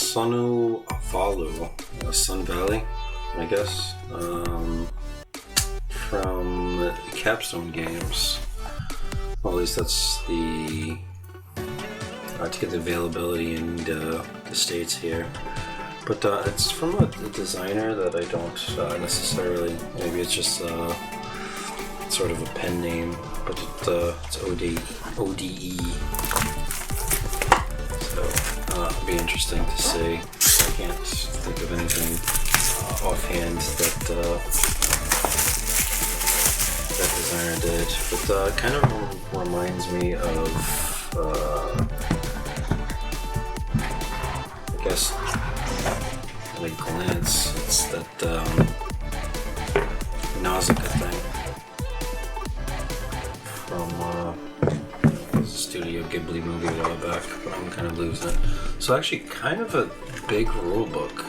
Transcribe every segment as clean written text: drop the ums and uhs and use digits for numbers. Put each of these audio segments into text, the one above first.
Sunu Valo, Sun Valley, I guess, from Capstone Games. Well, at least that's the to get the availability in the States here. But it's from a designer that I don't necessarily. Maybe it's just sort of a pen name, but it's ODE. So it'll be interesting to see. I can't think of anything offhand that that designer did, but kind of reminds me of I guess at a glance it's that Nausicaa thing from Studio Ghibli movie a while back, but I'm kind of losing it. So actually kind of a big rule book,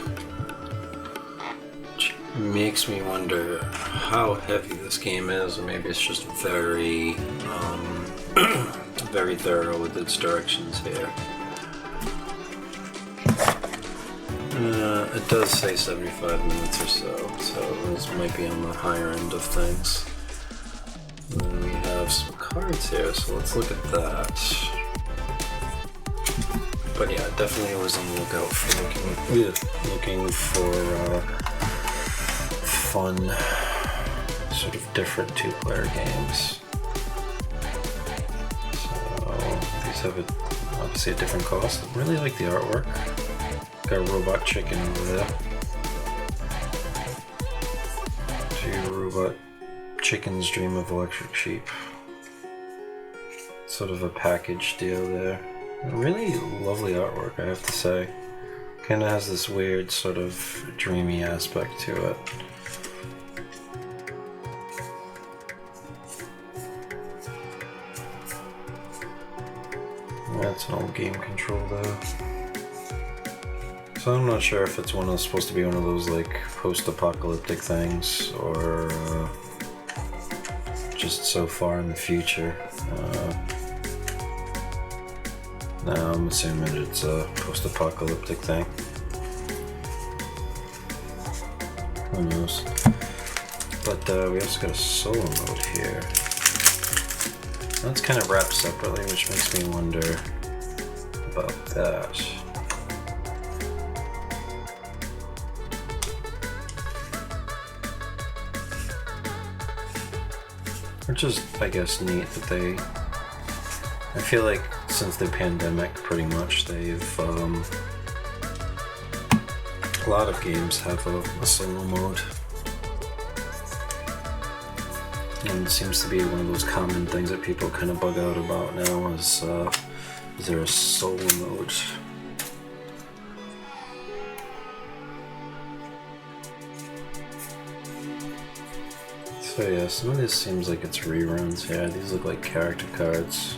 which makes me wonder how heavy this game is, or maybe it's just very very thorough with its directions here. It does say 75 minutes or so this might be on the higher end of things. And then we have some cards here, so let's look at that. But yeah, definitely always on the lookout for looking for fun, sort of different two-player games. So these have obviously a different cost. I really like the artwork. Got a robot chicken over there. Two robot chickens dream of electric sheep. Sort of a package deal there. Really lovely artwork, I have to say. Kind of has this weird sort of dreamy aspect to it. That's an old game control though. So I'm not sure if it's supposed to be one of those like post-apocalyptic things, or just so far in the future. No, I'm assuming it's a post-apocalyptic thing. Who knows? But we also got a solo mode here. That's kind of wrapped separately, which makes me wonder about that. Which is, I guess, neat that they... I feel like since the pandemic, pretty much, they've... a lot of games have a solo mode. And it seems to be one of those common things that people kind of bug out about now is there a solo mode? So yeah, some of this seems like it's reruns. Yeah, these look like character cards.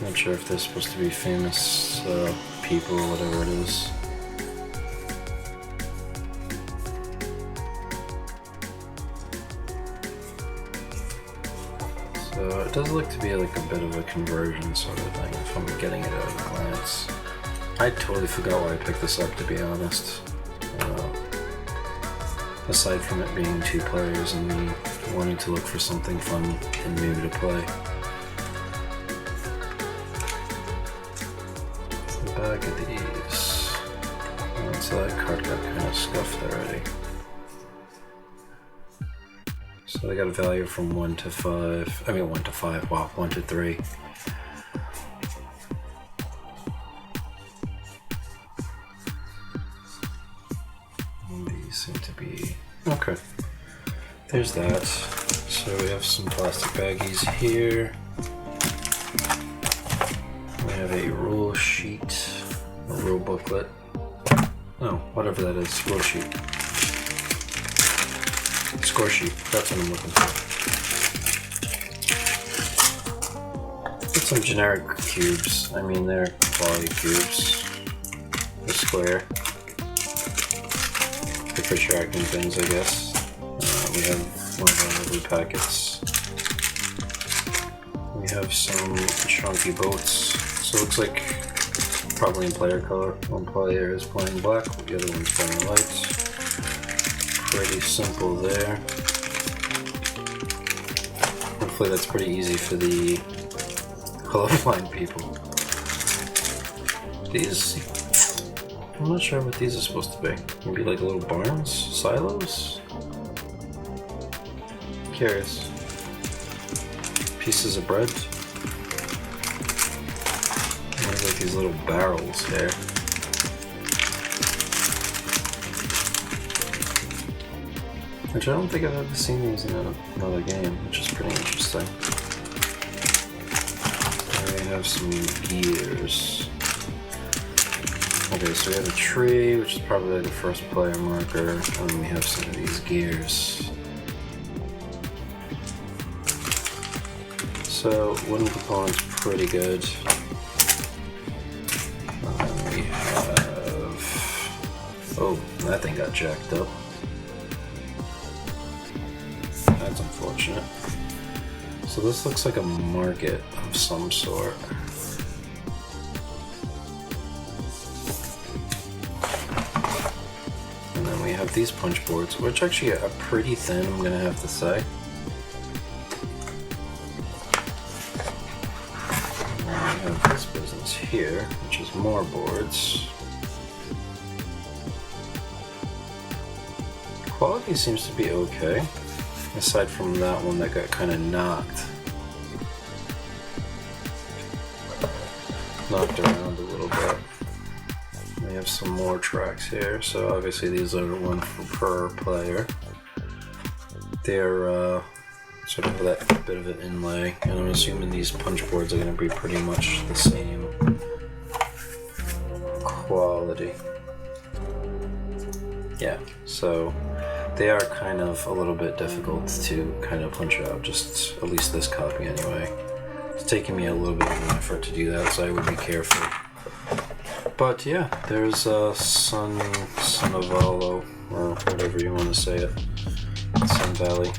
Not sure if they're supposed to be famous people or whatever it is. So it does look to be like a bit of a conversion sort of thing, if I'm getting it at a glance. I totally forgot why I picked this up, to be honest. Aside from it being two players and me wanting to look for something fun and new to play. The back of these. And so that card got kind of scuffed already. So they got a value from 1 to 5. I mean 1 to 5, wow, 1 to 3. These seem to be... Okay. There's that. So we have some plastic baggies here. We have a rule sheet, a rule booklet. Oh, whatever that is, rule sheet. Score sheet, that's what I'm looking for. Get some generic cubes. I mean, they're quality cubes. They're square. They're for tracking things, I guess. We have one of our lovely packets. We have some chunky boats. So it looks like probably in player color. One player is playing black, the other one's playing white. Pretty simple there. Hopefully that's pretty easy for the colorblind people. These, I'm not sure what these are supposed to be. Maybe like little barns? Silos? Curious. Pieces of bread. There's like these little barrels here. Which I don't think I've ever seen these in another game, which is pretty interesting. And we have some gears. Okay, so we have a tree, which is probably the first player marker, and then we have some of these gears. So, wooden components pretty good. We have... Oh, that thing got jacked up. That's unfortunate. So this looks like a market of some sort. And then we have these punch boards, which actually are pretty thin, I'm gonna have to say. This business here, which is more boards. Quality seems to be okay, aside from that one that got kind of knocked around a little bit. We have some more tracks here, so obviously these are one per player. They're sort of that bit of an inlay, and I'm assuming these punch boards are going to be pretty much the same quality. Yeah, so they are kind of a little bit difficult to kind of punch out, just at least this copy anyway. It's taking me a little bit of an effort to do that, so I would be careful. But yeah, there's Suna Valo, or whatever you want to say it, Sun Valley.